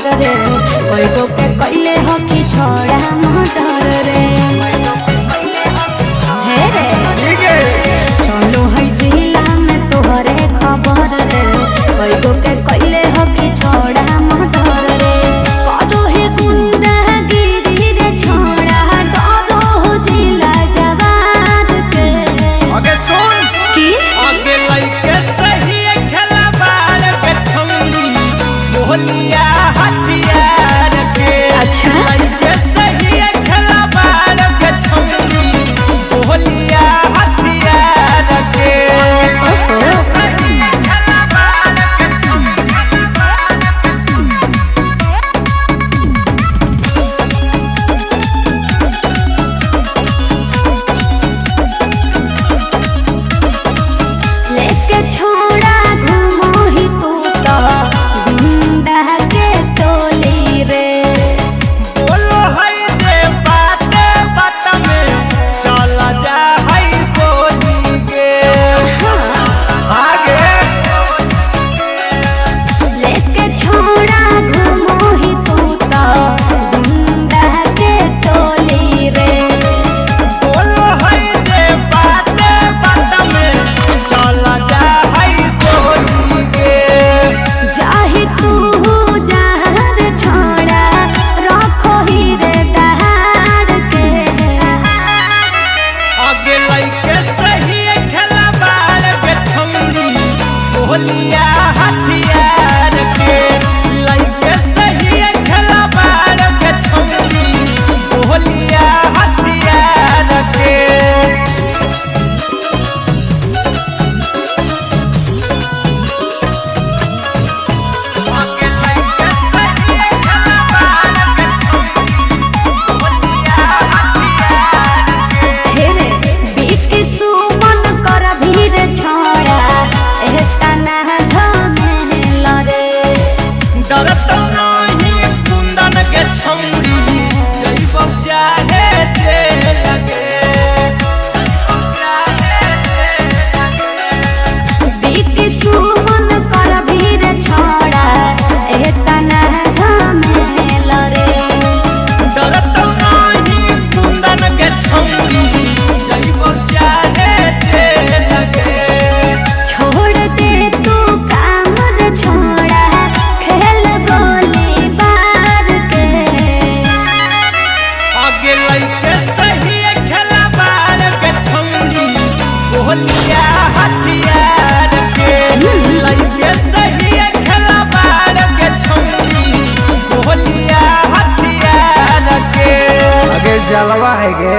खबर रे कोई को के कइले हो कि छोड़ा मोटर रे हे रे चलो है जिला में तोहरे खबर रे कोई को के कइले हो कि छोड़ा मोटर रे करो हे गुंडा गिरी रे छोड़ा डरो हो जिला जवान के आगे सुन की आगे लइके सही खेला बाल के छौरी बोलिया हथियार के अच्छा लइके सही खेला बाल के छौरी बोलिया हथियार के खेला बाल के लेके छोड़ा घूमो ही तू तो गुंडा के टोली रे बोलो है जे बाते बात में चला जा है बोली के आगे लेके छोड़ा घूमो ही तू तो गुंडा के टोली रे बोलो है जे बाते बात में चला जा है बोली के जाही तू जहर छोड़ा रखो ही रे दहाड़ के आगे लइके सही खेला बाल के छौरी बोलिया हथियार के लइके सही खेला बाल के छौरी बोलिया हथियार के आगे लइके सही खेला बाल के छौरी बोलिया हथियार के हे रे बीटी सुमन कर भीर छोड़ा एतना झमेल रे डरत नहीं कुंदन के छौरी जइब चाहे जे लगे बीटी सुमन कर भीर छोड़ा एतना झमेल रे डरत नहीं कुंदन के छौरी जइब चाहे जे लगे छोड़ दे तू काम रे छोड़ा खेल गोली बार के आगे लइके सही खेला बाल के छौरी बोलिया हथियार के लइके सही खेला बाल के छौरी बोलिया हथियार के आगे जलवा है गे।